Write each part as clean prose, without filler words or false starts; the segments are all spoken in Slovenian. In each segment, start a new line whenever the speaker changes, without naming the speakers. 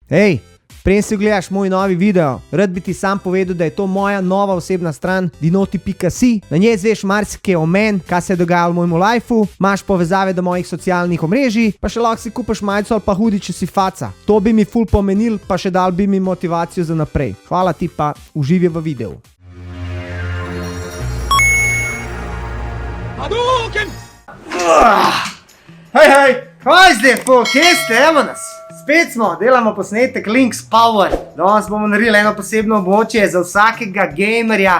Hej, preden si gledaš moj novi video, rad bi ti sam povedal, da je to moja nova osebna stran dinoti.si. Na njej zveš marsikaj o meni, kaj se je dogajalo v mojemu lifeu, imaš povezave do mojih socialnih omrežij, pa še lahko si kupiš majico ali pa hudi, če si faca. To bi mi ful pomenil, pa še dal bi mi motivacijo za naprej. Hvala ti, pa uživaj v videu. Hej, kaj zdaj, kje ste, evo nas? Spet smo, delamo posnetek Link's Power. Danes bomo naredili eno posebno območje za vsakega gamerja,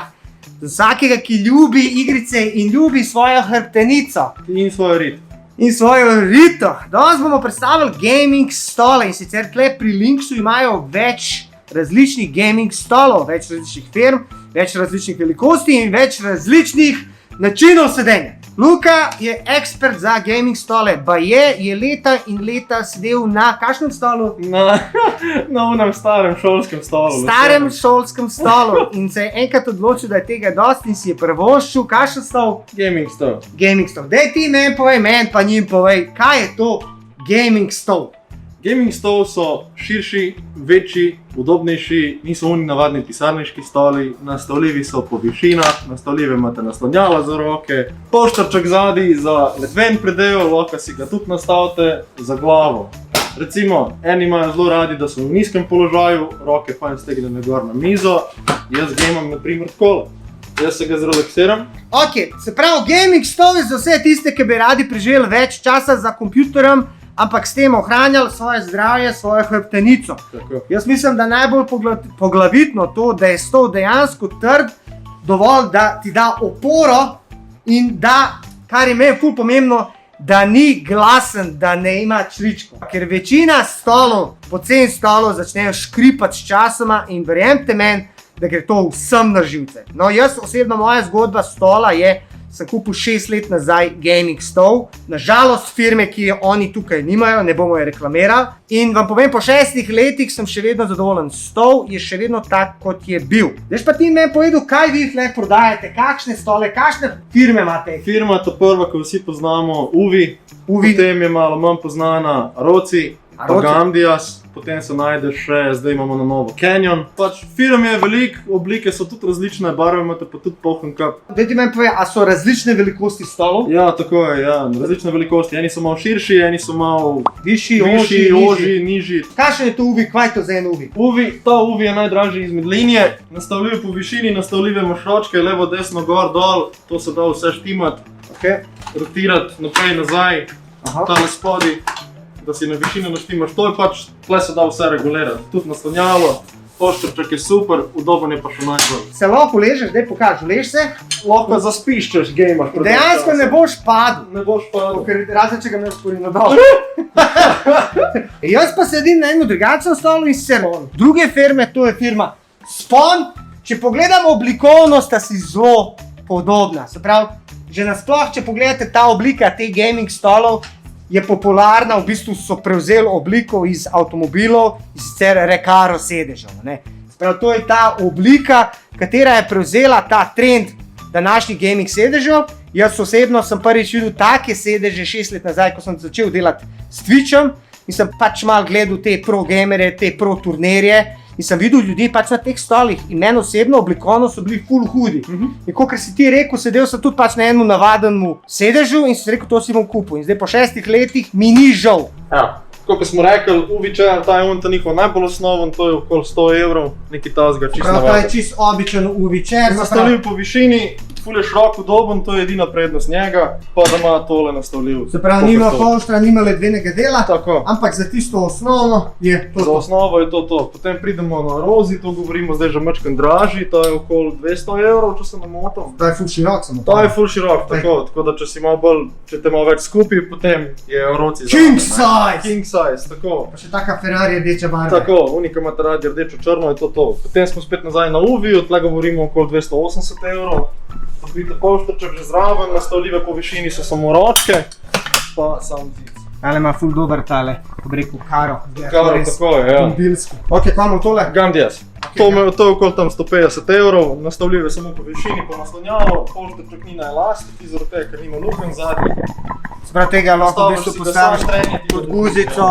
za vsakega, ki ljubi igrice in ljubi svojo hrbtenico.
In svojo rit.
In svojo rito. Danes bomo predstavili gaming stole in sicer tle pri Linksu imajo več različnih gaming stolov, več različnih firm, več različnih velikosti in več različnih načinov sedenja. Luka je ekspert za gaming stole, je leta in leta sedel na kakšnem stolu?
Na onem starem šolskem stolu.
Starem šolskem stolu in se je enkrat odločil, da je tega dosti in si je privoščil kakšen stol?
Gaming stol.
Gaming stol. Daj ti meni povej, pa njim povej, kaj je to gaming stol?
Gaming stol so širši, večji, udobnejši, niso oni navadni pisarniški stoli, nastavljivi so po višinah, nastavljive imate naslonjala za roke, poštarček zadaj za ledven predel, lahko si ga tudi nastavite za glavo. Recimo, eni imajo zelo radi, da so v nizkem položaju, roke pa jim stegnene gor na mizo, jaz gamam na primer takole. Jaz se ga zrelaksiram.
Ok, se pravi, gaming stol je za vse tiste, ki bi radi preživeli več časa za kompjuterjem, ampak s tem ohranjali svoje zdravje, svojo hrbtenico.
Tako.
Jaz mislim, da najbolj poglavitno to, da je stol dejansko trd, dovolj, da ti da oporo in da, kar je meni ful pomembno, da ni glasen, da ne ima čričko. Ker večina stolov, poceni stolov začnejo škripati s časoma in verjemite meni, da gre to vsem na živce. No, jaz osebno, moja zgodba stola je, sem kupil 6 let nazaj gaming stol. Nažalost firme, ki jo oni tukaj nimajo, ne bomo jo reklamirali. In vam povem, po 6 letih sem še vedno zadovoljen. Stol je še vedno tak, kot je bil. Zdaj pa ti meni povedal, kaj vi tle prodajate, kakšne stole, kakšne firme imate?
Firma ta prva, ki vsi poznamo, Uvi. Potem je malo manj poznana Roci, Gamdias. Potem se najde še, zdaj imamo na novo Canyon. Pač firm je veliko, oblike so tudi različne, barve imate pa tudi poln kup.
Daj ti meni povej, a so različne velikosti stolov?
Ja, tako je, ja, različne velikosti. Eni so malo širši, eni so malo
višji,
ožji, nižji.
Kakšen je to Uvi, kaj je to za en Uvi?
Ta Uvi je najdražji izmed linije. Nastavljiv po višini, nastavljive imaš ročke, levo, desno, gor, dol. To se da vse štimati. Rotirati naprej, nazaj, tale spodaj. Da si na višino naštimaš, to je pač, tle se da vse regulirati, tudi naslonjalo, poštarček je super, udoben je pa še najbolj.
Se lahko ležeš, daj pokaži, lež se?
Lahko zaspiščeš, gejmaš.
Dejansko ne boš padel.
Ne boš padel.
Razen, če ga ne spori na dol. Jaz pa sedim na enem drugačnem stolu in Spon. Druge firme, to je firma Spon. Če pogledamo oblikovno, sta si zelo podobna. Se pravi, že nasploh, če pogledate ta oblika teh gaming stolov, je popularna, v bistvu so prevzeli obliko iz avtomobilov, in sicer Recaro sedežev. Sprav, to je ta oblika, katera je prevzela ta trend današnjih gaming sedežev. Jaz osebno sem prvič videl take sedeže 6 let nazaj, ko sem začel delati s Twitchom in sem pač malo gledal te pro gamere, te pro turnirje in sem videl ljudi pač na teh stolih in meni osebno oblikovno so bili ful hudi. In kakor si ti rekel, sedel sem tudi pač na enem navadnemu sedežu in sem rekel, to si bom kupil. In zdaj po 6 letih mi ni žal.
Ja, tako kot smo rekli, Uvi chair, ta je ta njihov najbolj osnoven, to je okoli 100 evrov, nekaj tazga, čist navaden.
To je čist običen Uvi chair.
Nastavljiv po višini, ful je širok, udoben, to je edina prednost njega, pa da ima tole nastavljiv.
Se pravi, nima polštra, nima ledvenega dela, ampak za tisto osnovo je to.
Za osnovo je to. Potem pridemo na Rozi, to govorimo zdaj že mačkan dražji, to je okoli 200 evrov, če se ne motim.
To je ful širok samo.
To je ful širok, tako da če si malo bolj, če te malo več skupaj, potem je Rozi za
King size!
King size, tako.
Pa še taka Ferrari rdeča barva.
Tako, unika imate radi rdečo črno, je to. Potem smo spet nazaj na Uviju, tle govorimo okoli 280 evrov. Vidite polštarček že zraven, nastavljive po višini so samo ročke, pa sam zid.
Tale ima ful dober tale, ko bi rekel, karo.
Karo, tako je, ja.
Mobilski. Ok, imamo tole.
Gandias. To je okoli tam 150 evrov, nastavljive samo po višini, po naslonjalu, polštrček ni na elastiki, zaradi tega, ker nima luken zadnji.
Sprav tega lahko v bistvu
Postaviš si ga sam
postaviš
treniti,
pod guzico,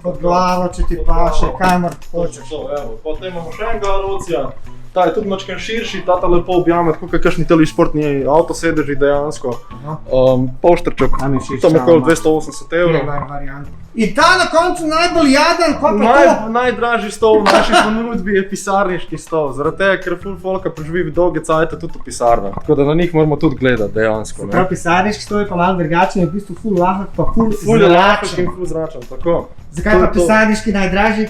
pod glavo, če ti paše, kamor hočeš.
Potem imamo še enega Arocija. Ta je tudi mačken širši, ta lepo objame, tako kakšni teli športni avtosedeži dejansko. Polštrček,
Tam je všeč,
tam okoli
ima.
280 evrov.
Dobar variant. In ta na koncu najbolj jaden, pa to.
Najdražji stol v naši ponudbi je pisarniški stol, zaradi tega, ker ful folka preživi dolge cajte tudi v pisarnah. Tako da na njih moramo tudi gledati dejansko.
Prav pisarniški stol je pa malo drugačen, je v bistvu ful lahek, pa ful
Ful je lahek
zračen.
in ful zračen, tako.
Zakaj pa pisarniški najdražji?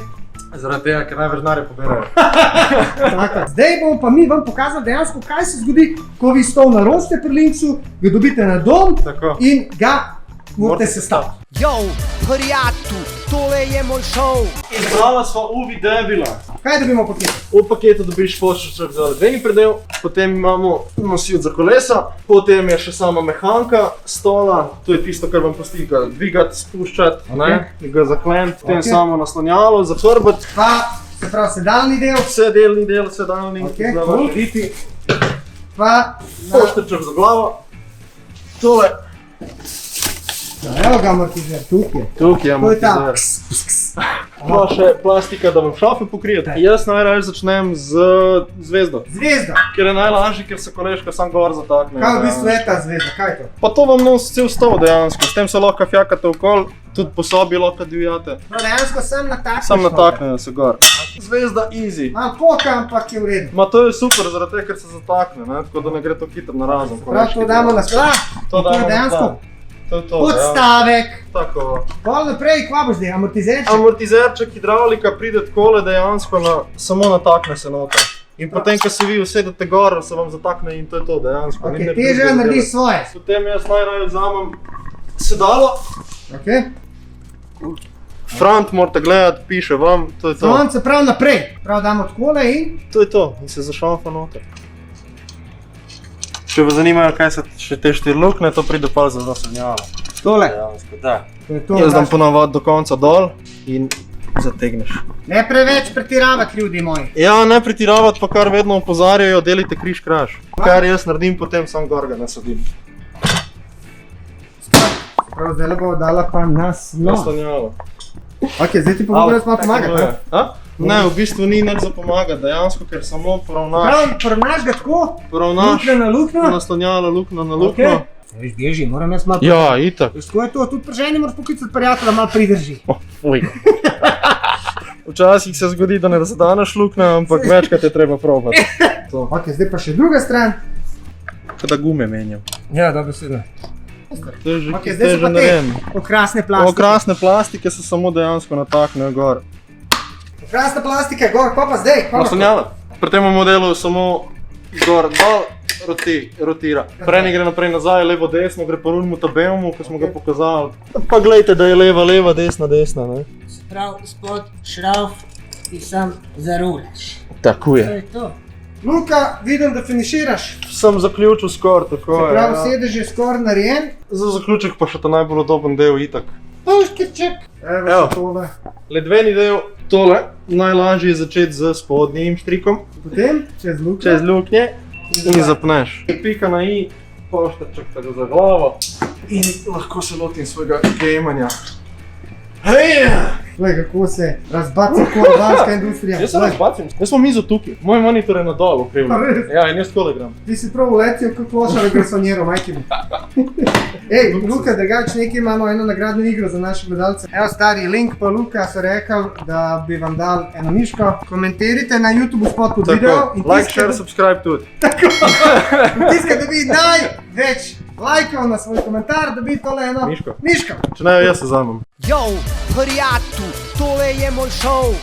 Zaradi tega, ker največ denarja poberajo.
Tako. Zdaj bomo pa mi vam pokazali dejansko, kaj se zgodi, ko vi stol naročite pri Linksu, ga dobite na dom
Tako.
in ga morate sestaviti.
Yo, prijatelj, tole je moj šov.
Izbrala sva Uvi Debila.
Kaj dobimo v paketu?
V paketu dobiš pošček za ledeni predel, potem imamo nosilec za kolesa, potem je še sama mehanka stola, to je tisto, kar vam pusti ga dvigati, spuščati, ga zakleniti, potem samo naslonjalo za hrbet,
Pa, se pravi, sedalni del,
vse delni del, vse daljni,
Okej,
za
cool.
vaše riti,
pa
poštrček za glavo, tole,
evo ga amortizer, tukaj.
tukaj je
To je ta.
amortizer. Pa še plastika, da vam šafe pokrijete. Jaz najraje začnem z zvezdo,
Zvezda.
ker je najlažji, ker se koleška sam gor zatakne.
Kaj v bistvu je ta zvezda? Kaj je to?
Pa to vam nosi cel stol dejansko, s tem se lahko fjakate okoli, tudi po sobi lahko divjate.
No, dejansko sem natakneš.
Sam nataknejo se gor. Zvezda easy.
Malo poka, ampak je v redu.
Ma to je super, zaradi tega, ker se zatakne, ne? Tako da ne gre to hitro na razen.
Prav to damo na stvar.
To
To je
damo
dejansko
na to je to,
podstavek.
ja. Tako.
Pol naprej, kva boš zdaj, amortizerček.
Amortizerček, hidravlika pride takole dejansko samo natakne se noter. In potem, ko se vi usedete gor, se vam zatakne in to je to dejansko.
Ok,
Ni ne
težje
drugega
naredi
dela.
svoje.
Potem jaz najraje vzamem sedalo.
Ok.
Front morate gledati, piše vam, to je to.
Slon se prav naprej. Prav damo takole in
To je to, in se zašamfa noter. Če vas zanimajo, kaj so še te 4 luknje, to pride pa za naslonjalo.
tole.
Dejansko, da.
To je to.
Jaz dam
daš.
ponavadi do konca dol in zategneš.
Ne preveč pretiravati, ljudi moji.
Ja, ne pretiravati, pa kar vedno opozarjajo, delite križ kraž. Kar jaz naredim, potem sam gor ga nasadim.
Prav zdaj bomo dala pa naslon.
Naslonjalo.
Ok, zdaj ti pa moram malo pomagati.
A? Ne, v bistvu ni nič za pomagati, dejansko, ker samo poravnaš.
Prav, poravnaš ga tako,
Poravnaš
luknja na luknjo.
naslonjalo, luknjo na
Ok.
luknjo.
Veš, bježi, moram jaz malo.
Ja, itak.
Veš, tako je to, tudi pri ženi moraš poklicati prijatelja, malo pridrži.
Fuj. Včasih se zgodi, da ne zadaneš luknja, ampak večkrat je treba probati. To.
Ok, zdaj pa še druga stran.
Kada gume menjam.
Ja, dobro sedno.
To je že,
Ok,
to
zdaj
je
so
že
pa te
narejeno.
okrasne plastike.
Okrasne plastike se samo dejansko nataknejo gor.
Okrasna plastika, gor, pa zdaj? Kva boš to?
Naslonjalo. Pri tem modelu samo gor, dol, rotira. Prej ne gre naprej nazaj, levo, desno, gre po runmu tabelmu, ko smo ga pokazali. Pa gledajte, da je leva, leva, desna, desna, ne?
Prav spod šrauf ti sam zarulaš.
Tako
To
je.
je to.
Luka, vidim, da finiširaš.
Sem zaključil skoraj, tako
Se
je.
pravi,
ja.
sedež je skoraj narejen.
Za zaključek pa še ta najbolj udoben del itak.
Puškirček.
Evo.
Evo, še tole.
Ledveni del, tole, najlažje je začeti z spodnjim štrikom,
Potem, čez luknjo.
čez luknje in zapneš. Pika na i, poštrček tako za glavo in lahko se lotim svojega gamanja. Hej!
Glej, kako se razbaca kolabanska industrija.
Jaz se
Glej,
razbacim, jaz smo mizo tukaj, moj monitor je na dol
Pa
ukrivljen.
res?
Ja, in jaz tole gram.
Ti si prav uletel kot klošar agresoniral, majke mi. Ej, Luka, drugače nekaj imamo eno nagradno igro za naše gledalce. Evo stari Link pa Luka so rekel, da bi vam dal eno miško. Komentirajte na YouTube spod pod video.
Tako, like, share, subscribe tudi.
Tiska dobi največ lajkov na svoj komentar, dobi tole eno
Miško.
miško.
Če ne, jaz se vzamem.
Yo, prijatelj, tole je moj šov.